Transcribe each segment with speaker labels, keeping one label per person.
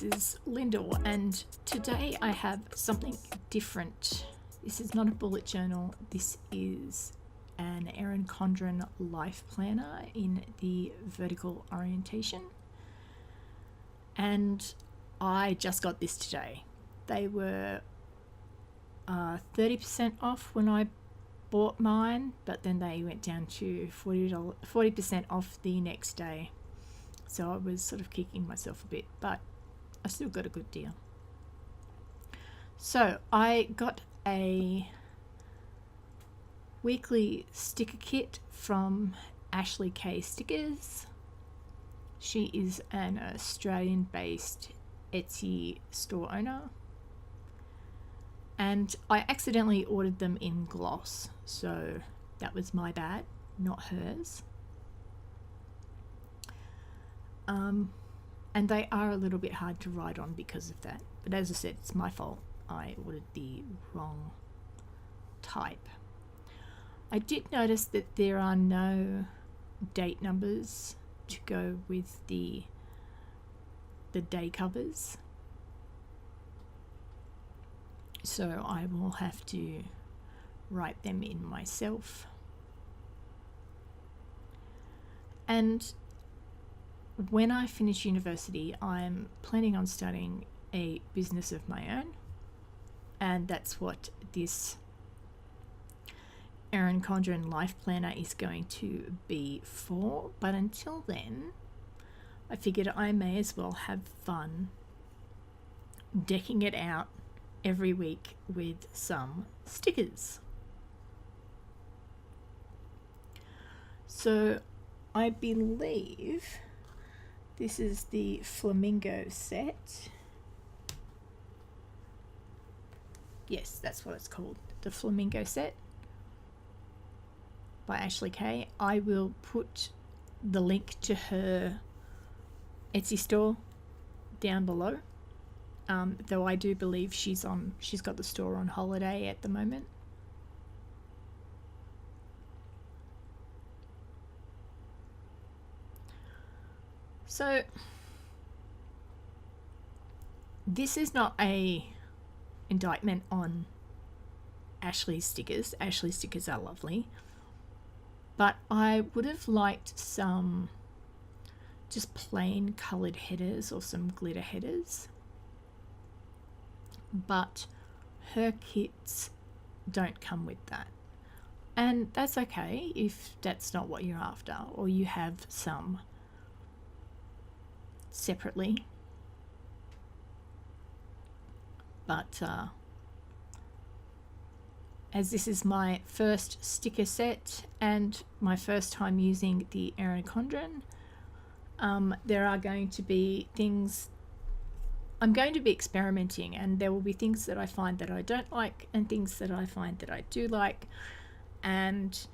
Speaker 1: this is Lyndall, and today I have something different. This is not a bullet journal, this is an Erin Condren Life Planner in the vertical orientation, and I just got this today. They were 30% off when I bought mine, but then they went down to 40% off the next day. So I was sort of kicking myself a bit, but I still got a good deal. So I got a weekly sticker kit from Ashley K Stickers. She is an Australian-based Etsy store owner. And I accidentally ordered them in gloss, so that was my bad, not hers. And they are a little bit hard to write on because of that. But as I said, it's my fault. I ordered the wrong type. I did notice that there are no date numbers to go with the day covers. So I will have to write them in myself. And when I finish university, I'm planning on starting a business of my own, and that's what this Erin Condren Life Planner is going to be for. But until then, I figured I may as well have fun decking it out every week with some stickers. So I believe this is the Flamingo set. Yes, that's what it's called, the Flamingo set by Ashley K. I will put the link to her Etsy store down below. Though I do believe she's got the store on holiday at the moment. So this is not a indictment on Ashley's stickers. Ashley's stickers are lovely, but I would have liked some just plain coloured headers or some glitter headers. But her kits don't come with that, and that's okay if that's not what you're after, or you have some separately. But as this is my first sticker set and my first time using the Erin Condren, there are going to be things I'm going to be experimenting, and there will be things that I find that I don't like and things that I find that I do like, and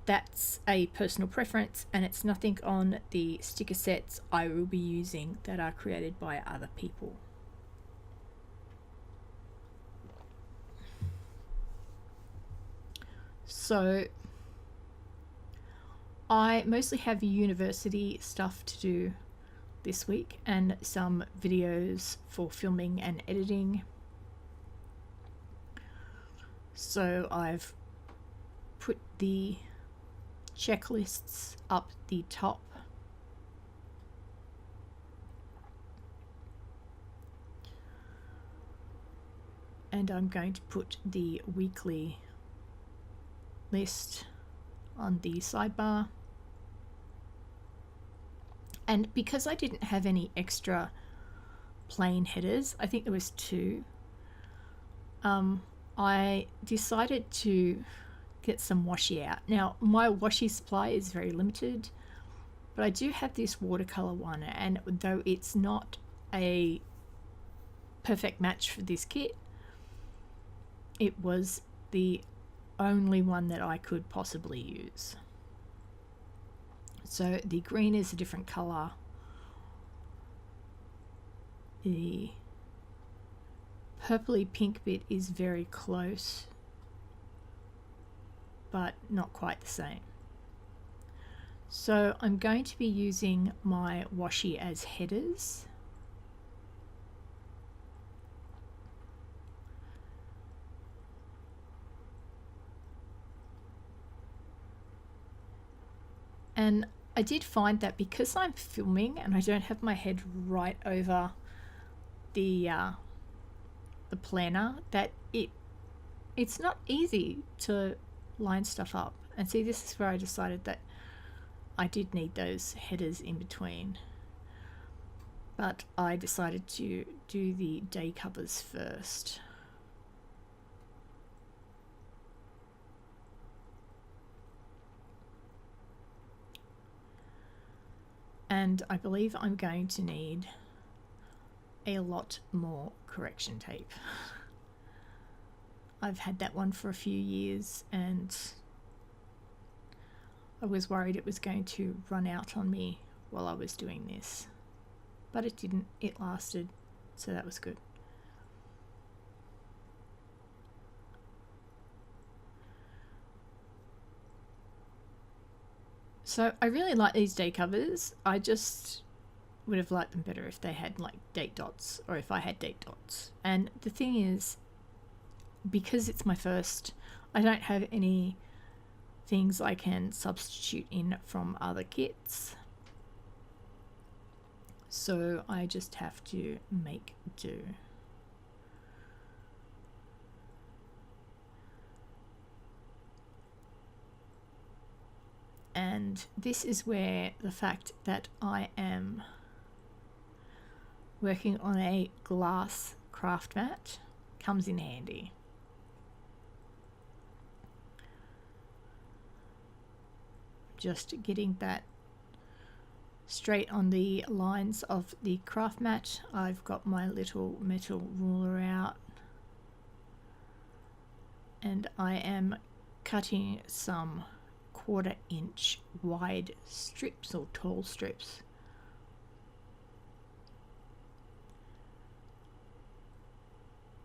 Speaker 1: that's a personal preference, and it's nothing on the sticker sets I will be using that are created by other people. So I mostly have university stuff to do this week and some videos for filming and editing. So I've put the checklists up the top. And I'm going to put the weekly list on the sidebar. And because I didn't have any extra plain headers, I think there was 2, I decided to get some washi out. Now, my washi supply is very limited, but I do have this watercolor one, and though it's not a perfect match for this kit, it was the only one that I could possibly use. So the green is a different color. The purpley pink bit is very close, but not quite the same. So I'm going to be using my washi as headers, And I did find that because I'm filming and I don't have my head right over the planner, that it's not easy to line stuff up. And see, this is where I decided that I did need those headers in between. But I decided to do the day covers first. And I believe I'm going to need a lot more correction tape. I've had that one for a few years and I was worried it was going to run out on me while I was doing this. But it didn't, it lasted, so that was good. So I really like these day covers. I just would have liked them better if they had like date dots, or if I had date dots. And the thing is, because it's my first, I don't have any things I can substitute in from other kits. So I just have to make do. And this is where the fact that I am working on a glass craft mat comes in handy. Just getting that straight on the lines of the craft mat. I've got my little metal ruler out and I am cutting some 1/4 inch wide strips or tall strips.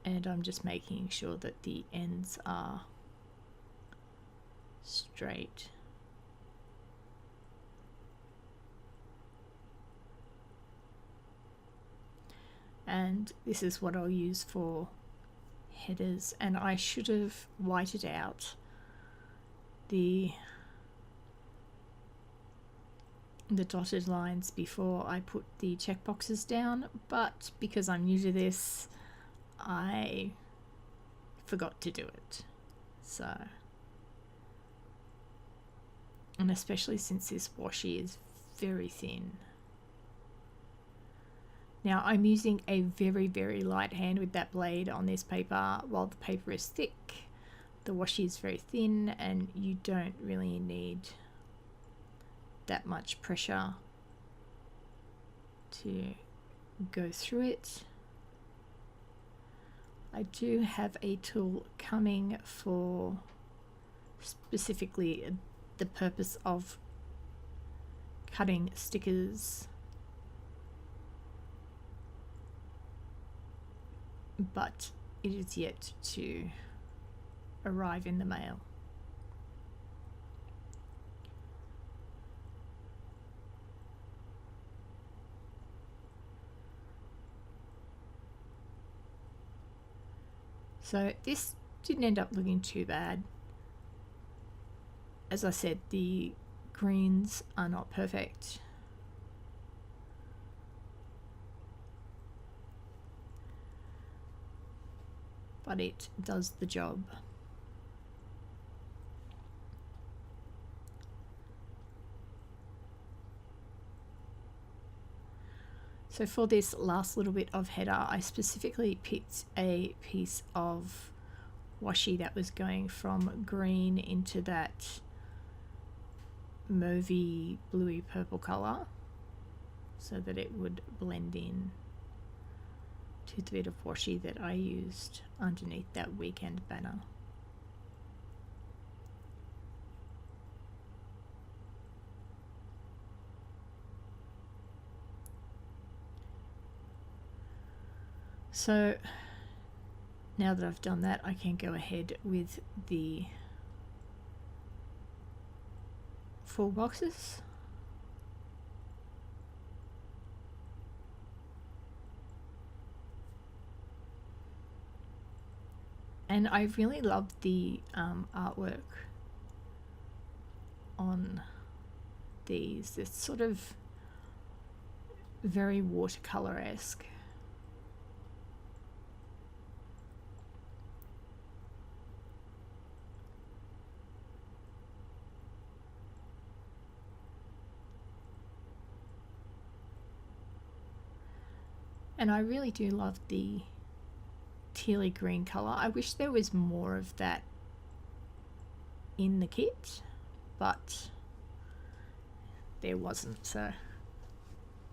Speaker 1: And I'm just making sure that the ends are straight. And this is what I'll use for headers, and I should have whited out the dotted lines before I put the checkboxes down, but because I'm new to this, I forgot to do it. So, and especially since this washi is very thin. Now I'm using a very, very light hand with that blade on this paper. While the paper is thick, the washi is very thin, and you don't really need that much pressure to go through it. I do have a tool coming for specifically the purpose of cutting stickers, but it is yet to arrive in the mail. So this didn't end up looking too bad. As I said, the greens are not perfect. But it does the job. So for this last little bit of header, I specifically picked a piece of washi that was going from green into that mauvey, bluey purple colour, so that it would blend in to the bit of washi that I used underneath that weekend banner. So now that I've done that, I can go ahead with the 4 boxes. And I really love the artwork on these. It's sort of very watercolor-esque. And I really do love the tealy green color. I wish there was more of that in the kit, but there wasn't. So,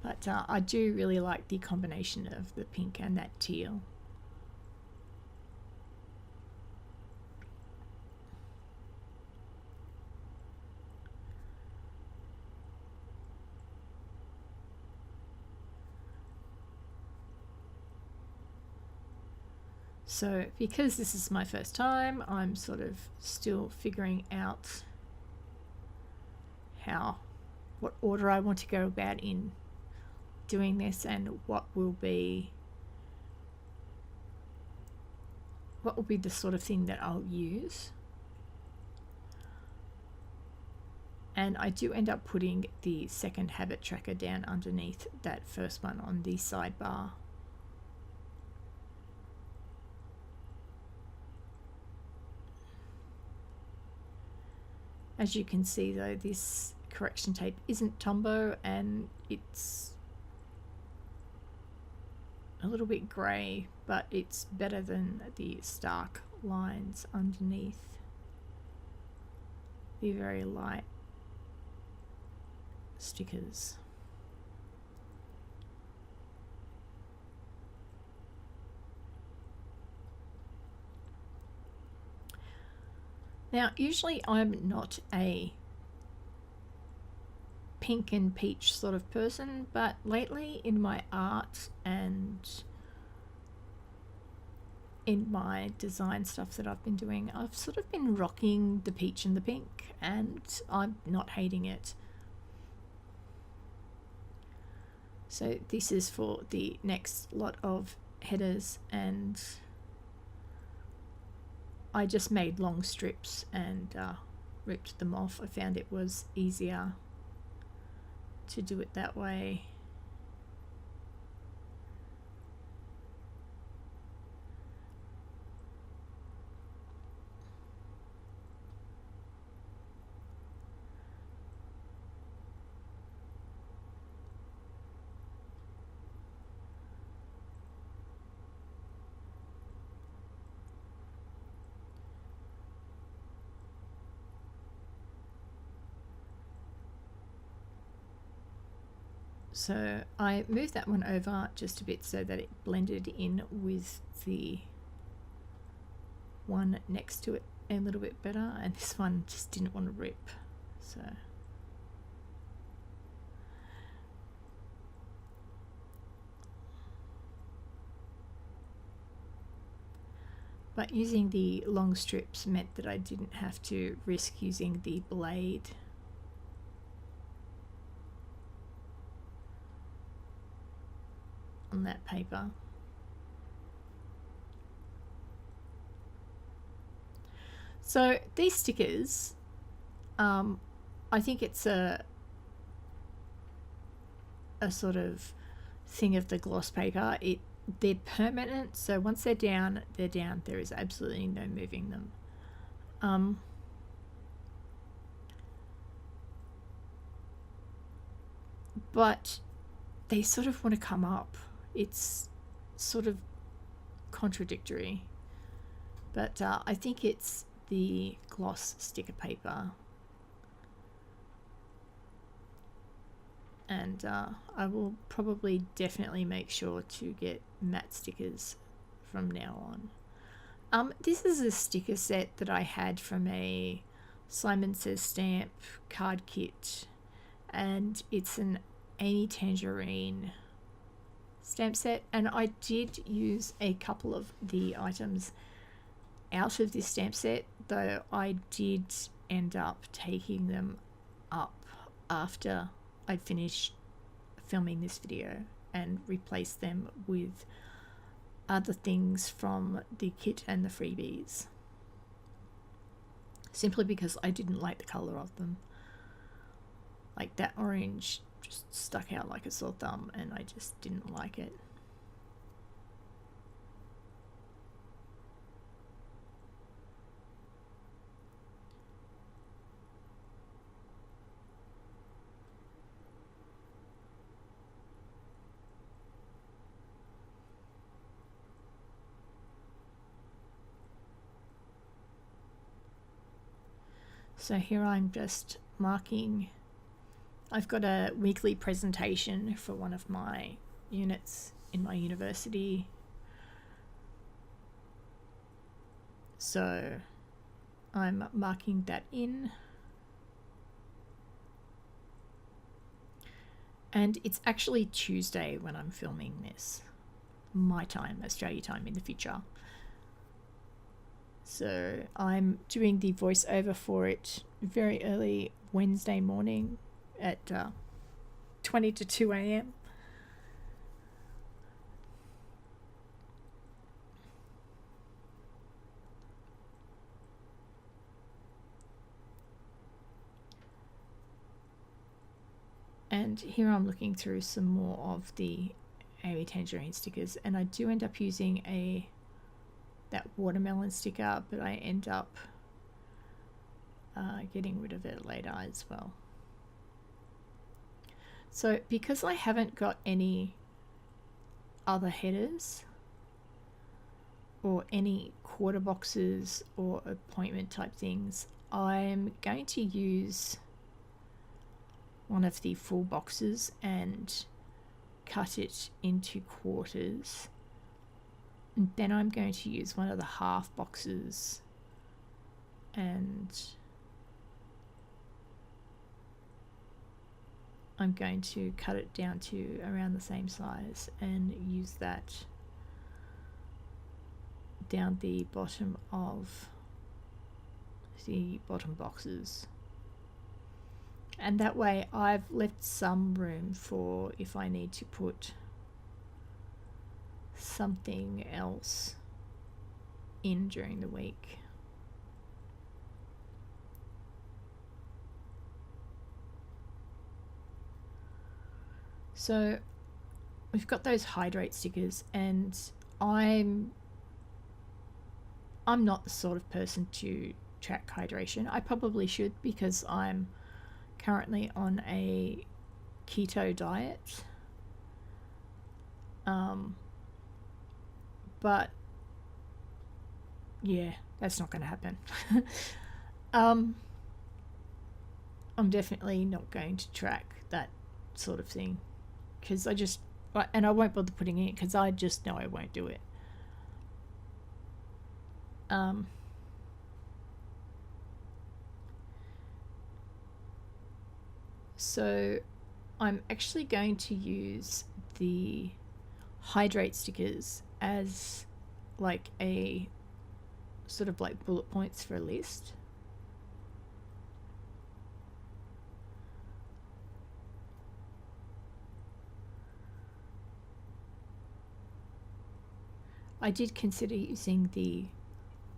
Speaker 1: but I do really like the combination of the pink and that teal. So because this is my first time, I'm sort of still figuring out what order I want to go about in doing this, and what will be the sort of thing that I'll use. And I do end up putting the second habit tracker down underneath that first one on the sidebar. As you can see though, this correction tape isn't Tombow, and it's a little bit grey, but it's better than the stark lines underneath the very light stickers. Now, usually I'm not a pink and peach sort of person, but lately in my art and in my design stuff that I've been doing, I've sort of been rocking the peach and the pink, and I'm not hating it. So this is for the next lot of headers, and I just made long strips and ripped them off. I found it was easier to do it that way. So I moved that one over just a bit so that it blended in with the one next to it a little bit better, and this one just didn't want to rip. So but using the long strips meant that I didn't have to risk using the blade. On that paper. So these stickers, I think it's a sort of thing of the gloss paper. They're permanent, so once they're down, they're down. There is absolutely no moving them. But they sort of want to come up. It's sort of contradictory, but I think it's the gloss sticker paper, and I will probably definitely make sure to get matte stickers from now on. This is a sticker set that I had from a Simon Says Stamp card kit, and it's an Amy Tangerine stamp set, and I did use a couple of the items out of this stamp set, though I did end up taking them up after I'd finished filming this video and replaced them with other things from the kit and the freebies, simply because I didn't like the colour of them. Like that orange just stuck out like a sore thumb and I just didn't like it. So here I'm just marking. I've got a weekly presentation for one of my units in my university. So I'm marking that in. And it's actually Tuesday when I'm filming this. My time, Australia time in the future. So I'm doing the voiceover for it very early Wednesday morning at 20 to 2 a.m. And here I'm looking through some more of the Amy Tangerine stickers, and I do end up using that watermelon sticker, but I end up getting rid of it later as well. So because I haven't got any other headers or any quarter boxes or appointment type things, I'm going to use one of the full boxes and cut it into quarters. And then I'm going to use one of the half boxes and I'm going to cut it down to around the same size and use that down the bottom of the bottom boxes. And that way I've left some room for if I need to put something else in during the week. So we've got those hydrate stickers, and I'm not the sort of person to track hydration. I probably should, because I'm currently on a keto diet. But yeah, that's not going to happen. I'm definitely not going to track that sort of thing, because and I won't bother putting it in because I just know I won't do it. So I'm actually going to use the hydrate stickers as like a sort of like bullet points for a list. I did consider using the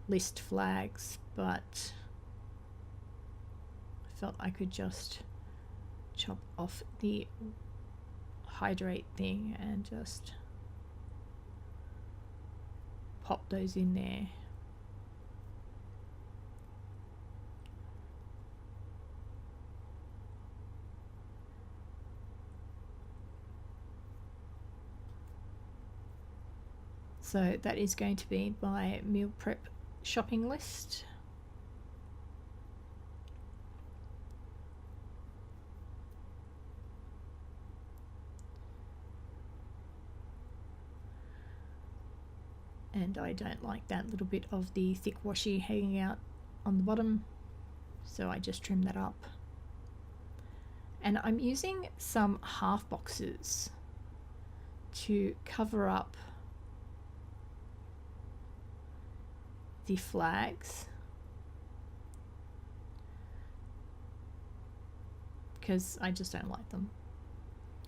Speaker 1: list flags, but I felt I could just chop off the hydrate thing and just pop those in there. So that is going to be my meal prep shopping list. And I don't like that little bit of the thick washi hanging out on the bottom, so I just trim that up. And I'm using some half boxes to cover up the flags, because I just don't like them.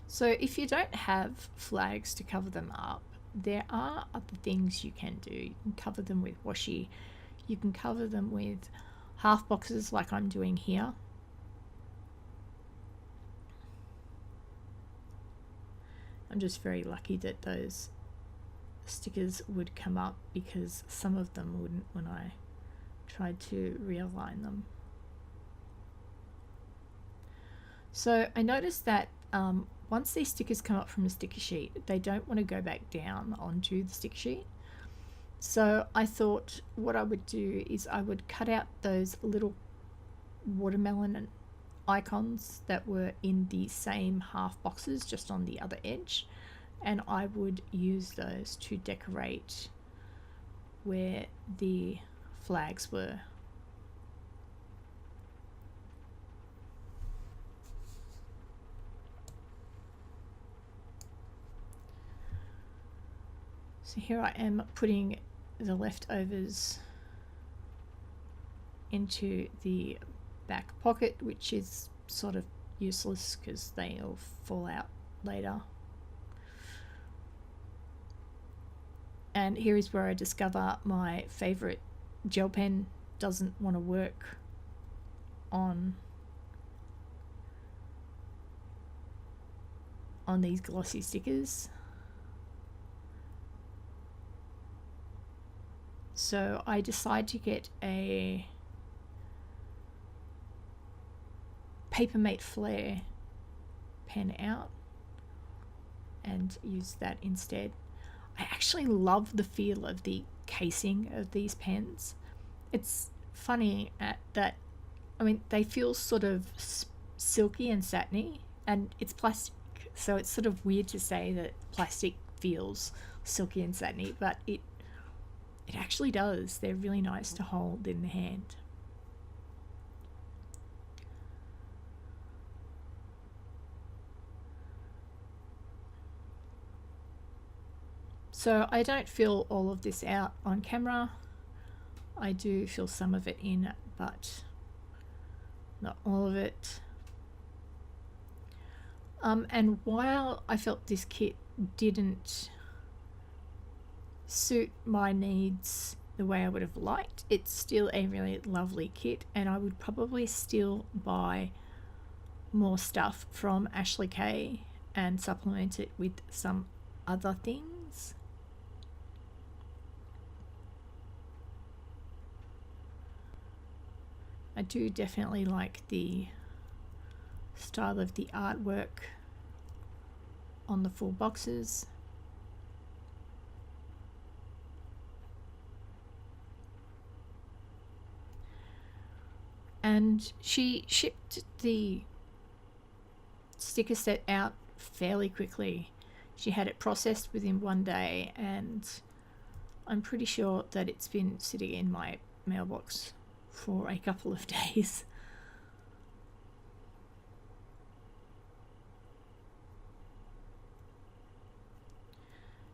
Speaker 1: So if you don't have flags to cover them up, there are other things you can do. You can cover them with washi. You can cover them with half boxes like I'm doing here. I'm just very lucky that those stickers would come up, because some of them wouldn't when I tried to realign them. So I noticed that once these stickers come up from the sticker sheet, they don't want to go back down onto the sticker sheet. So I thought what I would do is I would cut out those little watermelon icons that were in the same half boxes, just on the other edge, and I would use those to decorate where the flags were. So here I am putting the leftovers into the back pocket, which is sort of useless because they'll fall out later. And here is where I discover my favorite gel pen doesn't want to work on these glossy stickers. So I decide to get a Papermate Flare pen out and use that instead. I actually love the feel of the casing of these pens. It's funny that, I mean, they feel sort of silky and satiny, and it's plastic, so it's sort of weird to say that plastic feels silky and satiny, but it actually does. They're really nice to hold in the hand. So I don't fill all of this out on camera. I do fill some of it in, but not all of it. And while I felt this kit didn't suit my needs the way I would have liked, it's still a really lovely kit, and I would probably still buy more stuff from Ashley Kay and supplement it with some other things. I do definitely like the style of the artwork on the full boxes. And she shipped the sticker set out fairly quickly. She had it processed within one day, and I'm pretty sure that it's been sitting in my mailbox for a couple of days.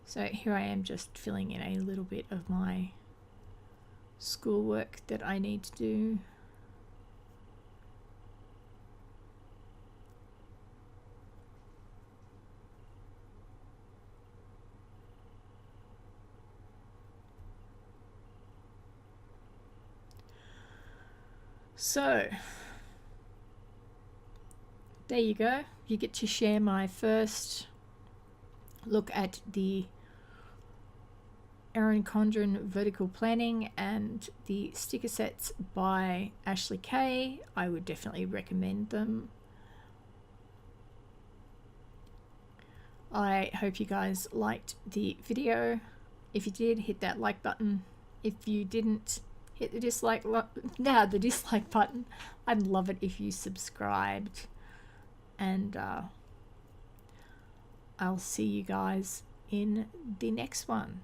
Speaker 1: So here I am just filling in a little bit of my schoolwork that I need to do. So there you go. You get to share my first look at the Erin Condren vertical planning and the sticker sets by Ashley Kay. I would definitely recommend them. I hope you guys liked the video. If you did, hit that like button. If you didn't, hit the dislike button. I'd love it if you subscribed, and I'll see you guys in the next one.